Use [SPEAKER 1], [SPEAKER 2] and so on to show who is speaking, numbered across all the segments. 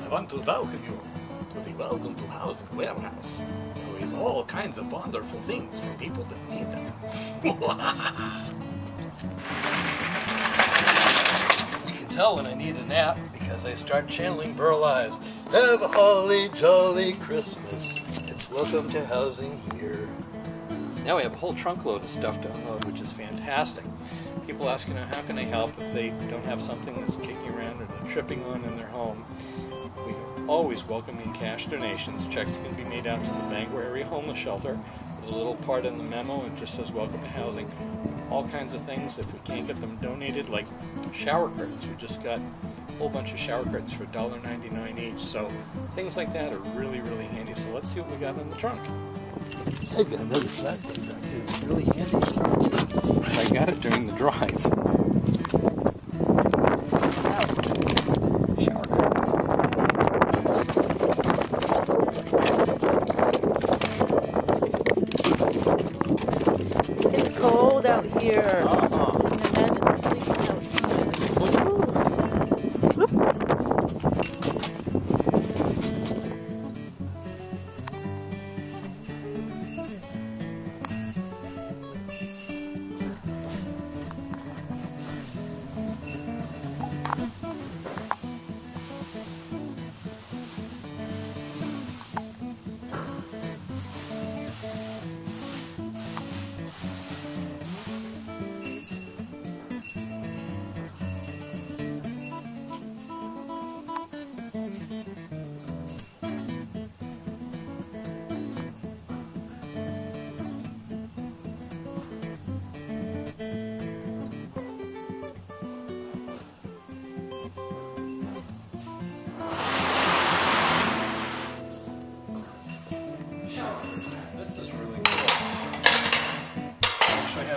[SPEAKER 1] I want to welcome you to the Welcome to Housing Warehouse with all kinds of wonderful things for people that need them.
[SPEAKER 2] You can tell when I need a nap because I start channeling Burl Ives. Have a holly jolly Christmas. It's welcome to housing here. Now we have a whole trunk load of stuff to unload, which is fantastic. People ask, how can I help if they don't have something that's kicking around or they're tripping on in their home? We always welcome in cash donations. Checks can be made out to the Bangor Area Homeless Shelter. With a little part in the memo, it just says welcome to housing. All kinds of things, if we can't get them donated, like shower curtains. We just got a whole bunch of shower curtains for $1.99 each. So things like that are really, really handy. So let's see what we got in the trunk. I got another flatbed back here. It's really handy.
[SPEAKER 1] I got it during the drive. Shower curtains.
[SPEAKER 3] It's cold out here.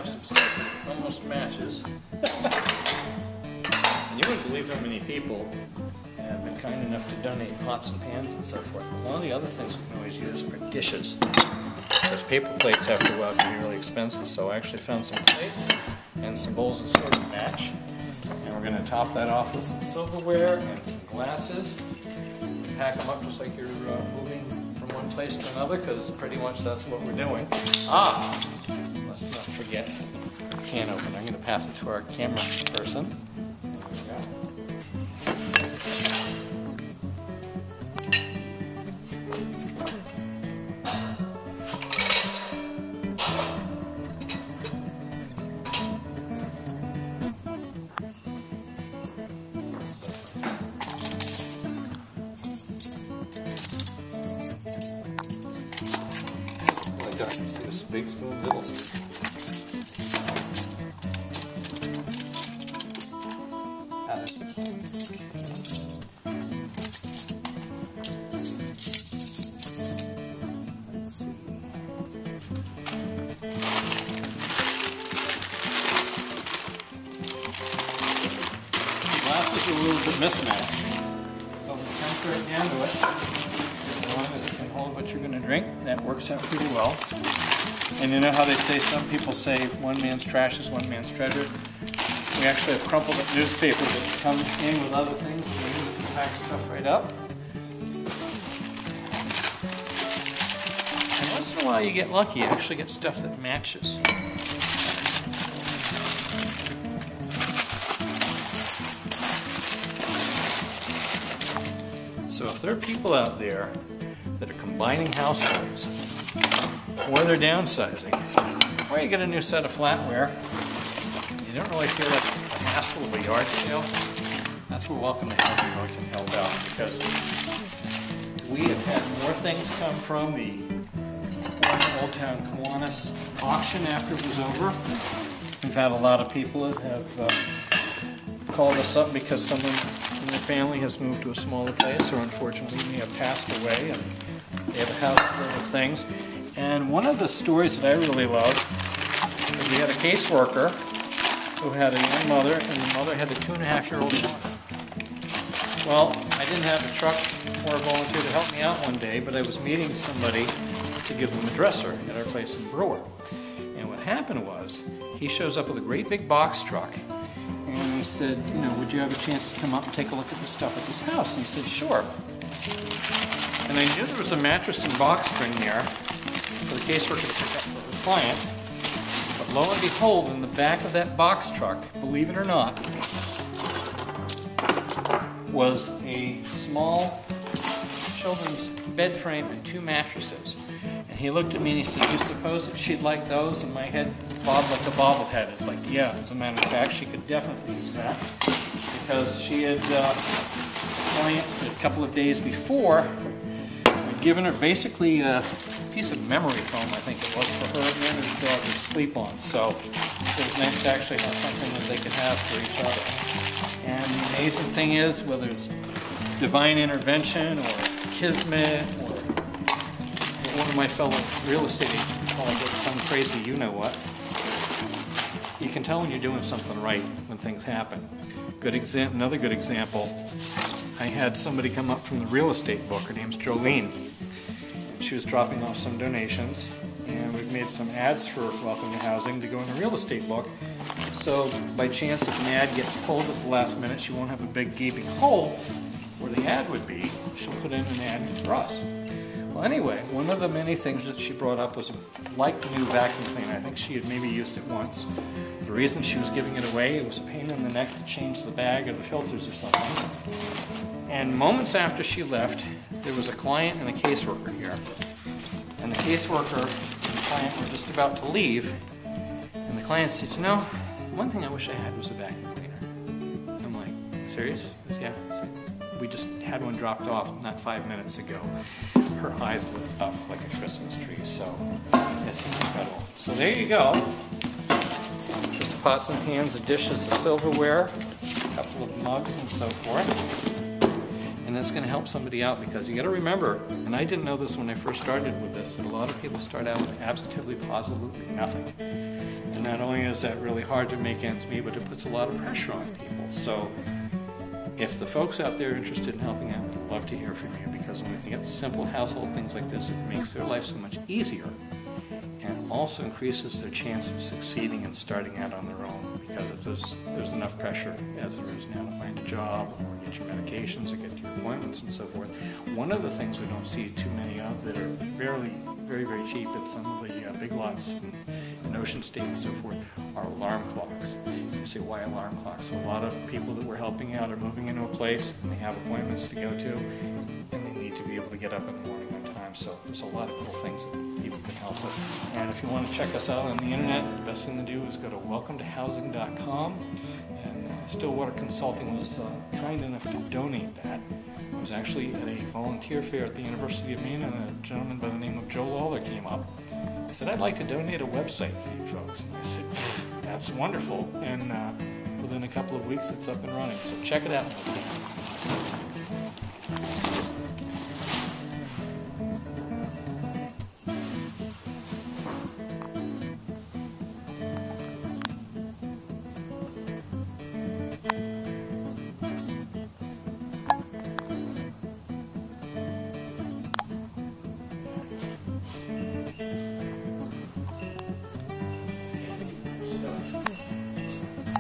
[SPEAKER 1] Some stuff that almost matches. And you wouldn't believe how many people have been kind enough to donate pots and pans and so forth. One of the other things we can always use are dishes. Because paper plates after a while can be really expensive, so I actually found some plates and some bowls that sort of match. And we're going to top that off with some silverware and some glasses. Pack them up just like you're moving from one place to another, because pretty much that's what we're doing. Let's not forget the can opener. I'm going to pass it to our camera person. There we go. Really dark. You see this big spoon, little spoon. Let's see. Glasses are a little bit mismatched, but we'll transfer it down to it. As long as it can hold what you're going to drink, that works out pretty well. And you know how they say, some people say one man's trash is one man's treasure? We actually have crumpled up newspaper that comes in with other things and we use to pack stuff right up. And once in a while you get lucky, you actually get stuff that matches. So if there are people out there that are combining households, or they're downsizing, or you get a new set of flatware, you don't really feel like a hassle of a yard sale, that's where Welcome to Housing really can help out, because we have had more things come from the Old Town Kiwanis auction after it was over. We've had a lot of people that have called us up because someone in their family has moved to a smaller place, or unfortunately may have passed away, and they have a house full of things. And one of the stories that I really love is we had a caseworker who had a young mother, and the mother had a 2.5-year-old daughter. Well, I didn't have a truck or a volunteer to help me out one day, but I was meeting somebody to give them a dresser at our place in Brewer. And what happened was, he shows up with a great big box truck, and he said, would you have a chance to come up and take a look at the stuff at this house? And he said, sure. And I knew there was a mattress and box spring there for the caseworker to pick up for her client. But lo and behold, in the back of that box truck, believe it or not, was a small children's bed frame and 2 mattresses. And he looked at me and he said, "Do you suppose that she'd like those?" And my head bobbed like a bobblehead. It's like, yeah, as a matter of fact, she could definitely use that. Because she had, a client a couple of days before, had given her basically a piece of memory foam, I think it was, for her and her dog to sleep on. So it was nice to actually have something that they could have for each other. And the amazing thing is, whether it's divine intervention or kismet or one of my fellow real estate agents calls it some crazy you-know-what, you can tell when you're doing something right when things happen. Another good example, I had somebody come up from the real estate book. Her name's Jolene. She was dropping off some donations, and we've made some ads for Welcome to Housing to go in the real estate book. So by chance, if an ad gets pulled at the last minute, she won't have a big gaping hole where the ad would be. She'll put in an ad for us. Well, anyway, one of the many things that she brought up was like the new vacuum cleaner. I think she had maybe used it once. The reason she was giving it away, it was a pain in the neck to change the bag or the filters or something. And moments after she left, there was a client and a caseworker here. And the caseworker and the client were just about to leave. And the client said, "You know, one thing I wish I had was a vacuum cleaner." I'm like, "Serious?" He goes, "Yeah." I said, "We just had one dropped off not 5 minutes ago." Her eyes lit up like a Christmas tree, so it's just incredible. So there you go. Just pots and pans, the dishes, the silverware, a couple of mugs and so forth. And that's going to help somebody out, because you got to remember, and I didn't know this when I first started with this, that a lot of people start out with absolutely, positively nothing. And not only is that really hard to make ends meet, but it puts a lot of pressure on people. So if the folks out there are interested in helping out, I'd love to hear from you, because when we can get simple household things like this, it makes their life so much easier, and also increases their chance of succeeding and starting out on their own. Because if there's enough pressure, as there is now, to find a job or get your medications or get your appointments and so forth, one of the things we don't see too many of that are very, very cheap at some of the big lots in Ocean State and so forth are alarm clocks. You say, why alarm clocks? So a lot of people that we're helping out are moving into a place and they have appointments to go to, and they need to be able to get up in the morning on time. So there's a lot of cool things that people can help with. And if you want to check us out on the internet, the best thing to do is go to welcometohousing.com. And Stillwater Consulting was kind enough to donate that. I was actually at a volunteer fair at the University of Maine, and a gentleman by the name of Joe Lawler came up. I said, "I'd like to donate a website for you folks." And I said, "That's wonderful." And within a couple of weeks, it's up and running. So check it out if you can.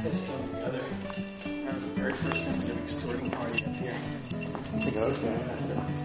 [SPEAKER 1] Let's go together. I remember the very first time we did a sorting party up here. I think, okay.